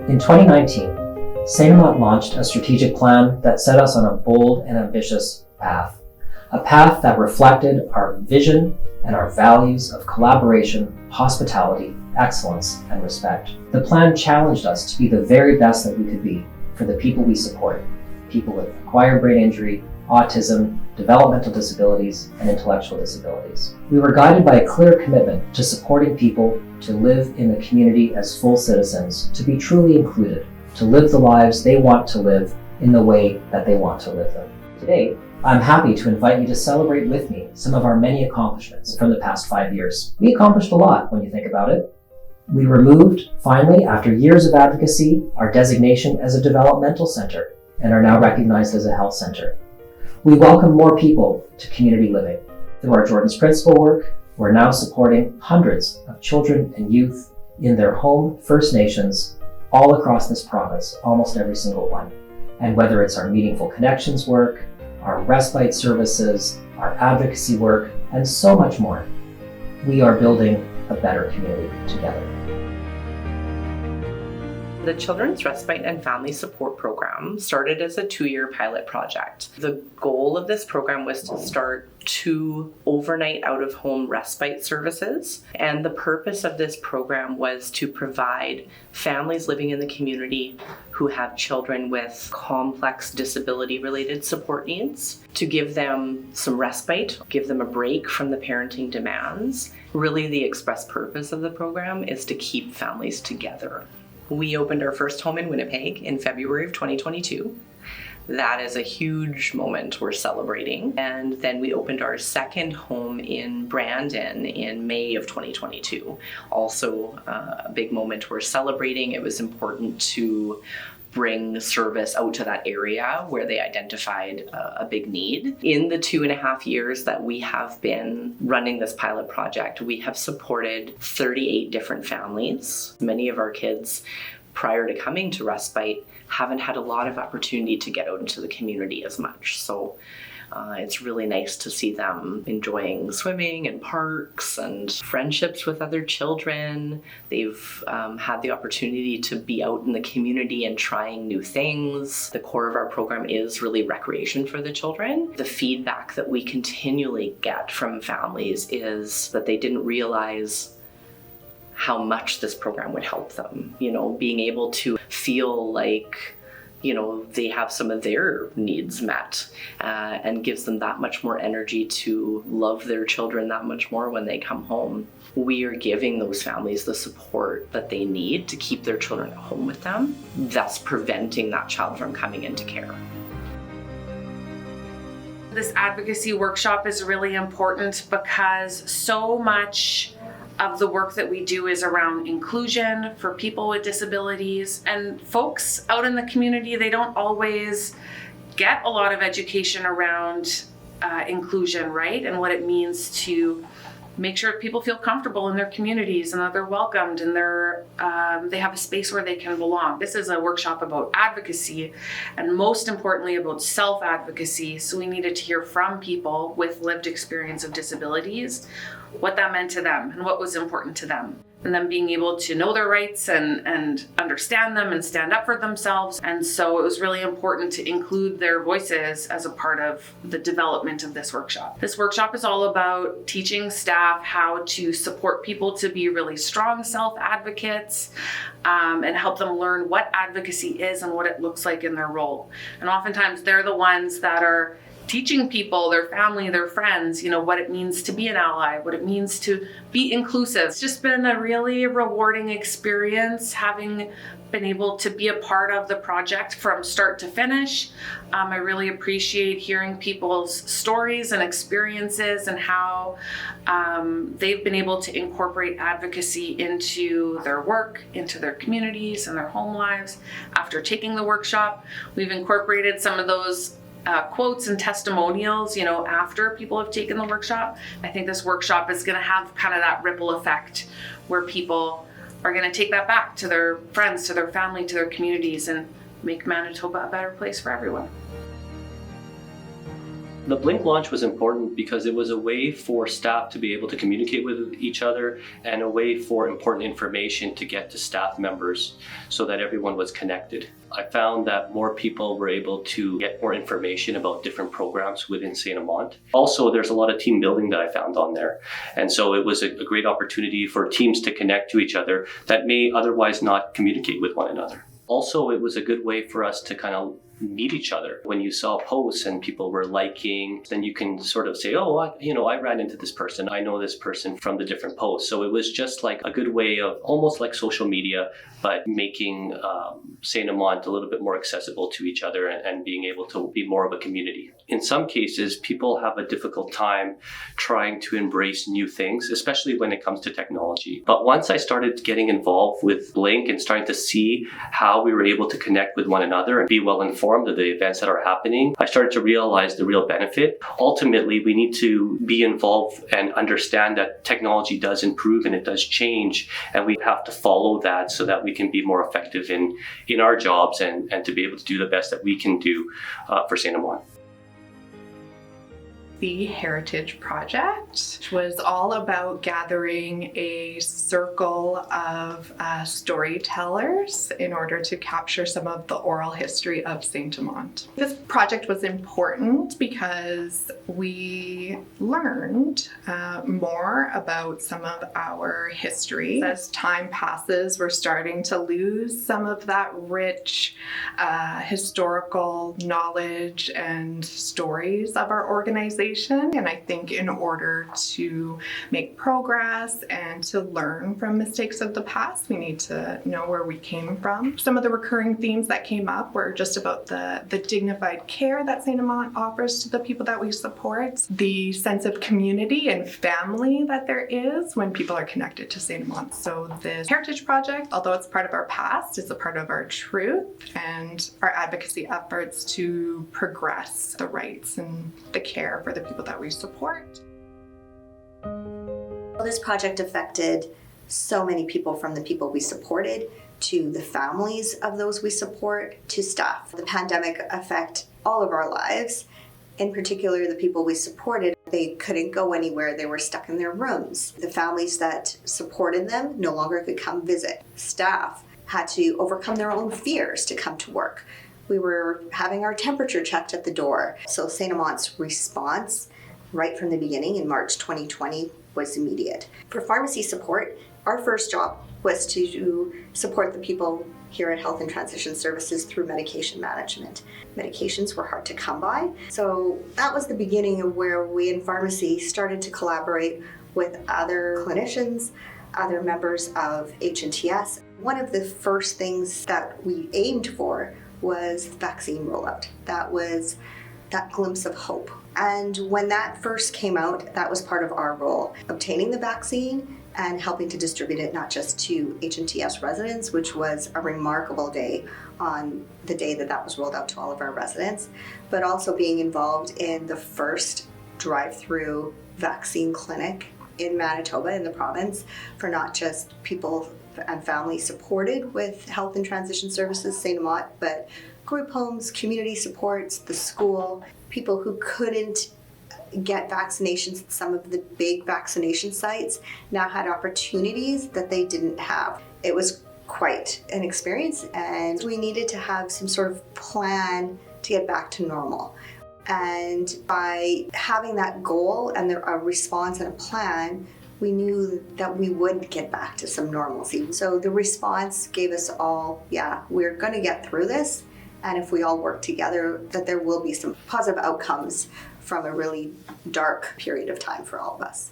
In 2019, St.Amant launched a strategic plan that set us on a bold and ambitious path, a path that reflected our vision and our values of collaboration, hospitality, excellence, and respect. The plan challenged us to be the very best that we could be for the people we support, people with acquired brain injury, autism, developmental disabilities, and intellectual disabilities. We were guided by a clear commitment to supporting people to live in the community as full citizens, to be truly included, to live the lives they want to live in the way that they want to live them. Today, I'm happy to invite you to celebrate with me some of our many accomplishments from the past 5 years. We accomplished a lot when you think about it. We removed, finally, after years of advocacy, our designation as a developmental center and are now recognized as a health center. We welcome more people to community living. Through our Jordan's Principle work, we're now supporting hundreds of children and youth in their home First Nations all across this province, almost every single one. And whether it's our Meaningful Connections work, our respite services, our advocacy work, and so much more, we are building a better community together. The Children's Respite and Family Support Program started as a 2-year pilot project. The goal of this program was to start 2 overnight out-of-home respite services, and the purpose of this program was to provide families living in the community who have children with complex disability-related support needs, to give them some respite, give them a break from the parenting demands. Really, the express purpose of the program is to keep families together. We opened our first home in Winnipeg in February of 2022. That is a huge moment we're celebrating. And then we opened our second home in Brandon in May of 2022. Also a big moment we're celebrating. It was important to bring service out to that area where they identified a big need. In the 2.5 years that we have been running this pilot project, we have supported 38 different families. Many of our kids, prior to coming to Respite, haven't had a lot of opportunity to get out into the community as much. So it's really nice to see them enjoying swimming in parks and friendships with other children. They've had the opportunity to be out in the community and trying new things. The core of our program is really recreation for the children. The feedback that we continually get from families is that they didn't realize how much this program would help them. You know, being able to feel like they have some of their needs met and gives them that much more energy to love their children that much more when they come home. We are giving those families the support that they need to keep their children at home with them, thus preventing that child from coming into care. This advocacy workshop is really important because so much of the work that we do is around inclusion for people with disabilities, and folks out in the community, they don't always get a lot of education around inclusion, right? And what it means to make sure people feel comfortable in their communities and that they're welcomed and they have a space where they can belong. This is a workshop about advocacy and most importantly about self-advocacy. So we needed to hear from people with lived experience of disabilities, what that meant to them and what was important to them. And them being able to know their rights and understand them and stand up for themselves. And so it was really important to include their voices as a part of the development of this workshop. This workshop is all about teaching staff how to support people to be really strong self-advocates and help them learn what advocacy is and what it looks like in their role. And oftentimes they're the ones that are teaching people, their family, their friends, what it means to be an ally, what it means to be inclusive. It's just been a really rewarding experience having been able to be a part of the project from start to finish. I really appreciate hearing people's stories and experiences and how they've been able to incorporate advocacy into their work, into their communities and their home lives. After taking the workshop, we've incorporated some of those quotes and testimonials, after people have taken the workshop. I think this workshop is going to have kind of that ripple effect where people are going to take that back to their friends, to their family, to their communities, and make Manitoba a better place for everyone. The Blink launch was important because it was a way for staff to be able to communicate with each other and a way for important information to get to staff members so that everyone was connected. I found that more people were able to get more information about different programs within St.Amant. Also, there's a lot of team building that I found on there. And so it was a great opportunity for teams to connect to each other that may otherwise not communicate with one another. Also, it was a good way for us to kind of meet each other. When you saw posts and people were liking, then you can sort of say, oh, I ran into this person. I know this person from the different posts. So it was just like a good way of almost like social media, but making St.Amant a little bit more accessible to each other and being able to be more of a community. In some cases, people have a difficult time trying to embrace new things, especially when it comes to technology. But once I started getting involved with Blink and starting to see how we were able to connect with one another and be well informed of the events that are happening, I started to realize the real benefit. Ultimately, we need to be involved and understand that technology does improve and it does change, and we have to follow that so that we can be more effective in our jobs and to be able to do the best that we can do for St.Amant. The Heritage Project was all about gathering a circle of storytellers in order to capture some of the oral history of St.Amant. This project was important because we learned more about some of our history. As time passes, we're starting to lose some of that rich historical knowledge and stories of our organization. And I think in order to make progress and to learn from mistakes of the past, we need to know where we came from. Some of the recurring themes that came up were just about the dignified care that St.Amant offers to the people that we support, the sense of community and family that there is when people are connected to St.Amant. So this Heritage Project, although it's part of our past, is a part of our truth and our advocacy efforts to progress the rights and the care for the people that we support. Well, this project affected so many people, from the people we supported to the families of those we support to staff. The pandemic affected all of our lives. In particular, the people we supported, they couldn't go anywhere. They were stuck in their rooms. The families that supported them no longer could come visit. Staff had to overcome their own fears to come to work. We were having our temperature checked at the door. So St.Amant's response right from the beginning in March 2020 was immediate. For pharmacy support, our first job was to support the people here at Health and Transition Services through medication management. Medications were hard to come by. So that was the beginning of where we in pharmacy started to collaborate with other clinicians, other members of HNTS. One of the first things that we aimed for was vaccine rollout. That was that glimpse of hope. And when that first came out, that was part of our role, obtaining the vaccine and helping to distribute it not just to HNTS residents, which was a remarkable day on the day that was rolled out to all of our residents, but also being involved in the first drive-through vaccine clinic in Manitoba, in the province, for not just people and families supported with Health and Transition Services, St.Amant, but group homes, community supports, the school, people who couldn't get vaccinations at some of the big vaccination sites now had opportunities that they didn't have. It was quite an experience, and we needed to have some sort of plan to get back to normal. And by having that goal and a response and a plan, we knew that we would get back to some normalcy. So the response gave us all, we're going to get through this. And if we all work together, that there will be some positive outcomes from a really dark period of time for all of us.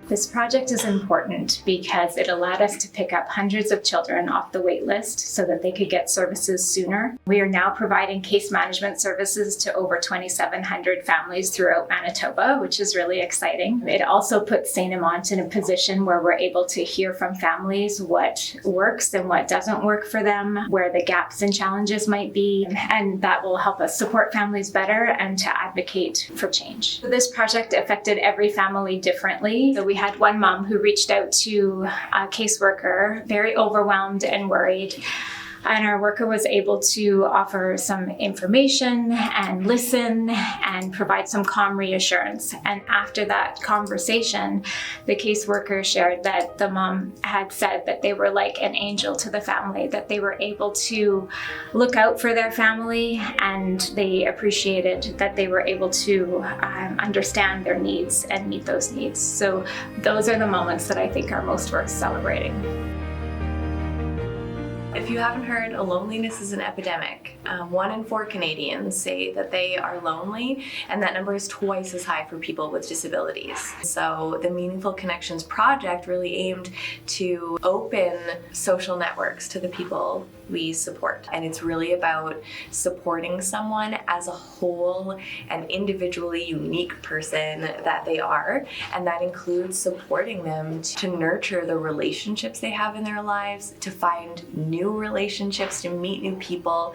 This project is important because it allowed us to pick up hundreds of children off the wait list so that they could get services sooner. We are now providing case management services to over 2,700 families throughout Manitoba, which is really exciting. It also puts St.Amant in a position where we're able to hear from families what works and what doesn't work for them, where the gaps and challenges might be, and that will help us support families better and to advocate for change. This project affected every family differently. So we had one mom who reached out to a caseworker, very overwhelmed and worried. And our worker was able to offer some information and listen and provide some calm reassurance. And after that conversation, the caseworker shared that the mom had said that they were like an angel to the family, that they were able to look out for their family, and they appreciated that they were able to understand their needs and meet those needs. So those are the moments that I think are most worth celebrating. If you haven't heard, loneliness is an epidemic. 1 in 4 Canadians say that they are lonely, and that number is twice as high for people with disabilities. So the Meaningful Connections project really aimed to open social networks to the people we support. And it's really about supporting someone as a whole and individually unique person that they are. And that includes supporting them to nurture the relationships they have in their lives, to find new relationships, to meet new people,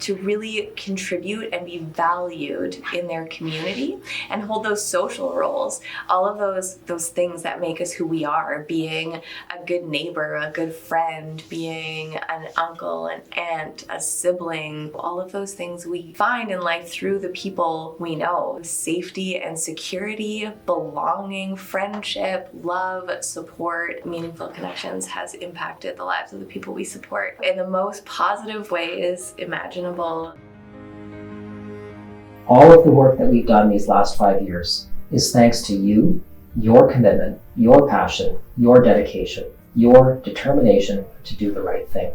to really contribute and be valued in their community and hold those social roles. All of those things that make us who we are, being a good neighbor, a good friend, being an uncle, an aunt, a sibling, all of those things we find in life through the people we know. Safety and security, belonging, friendship, love, support. Meaningful Connections has impacted the lives of the people we support in the most positive ways imaginable. All of the work that we've done these last 5 years is thanks to you, your commitment, your passion, your dedication, your determination to do the right thing.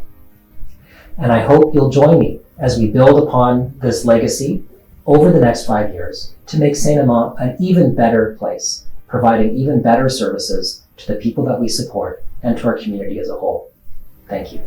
And I hope you'll join me as we build upon this legacy over the next 5 years to make St.Amant an even better place, providing even better services to the people that we support and to our community as a whole. Thank you.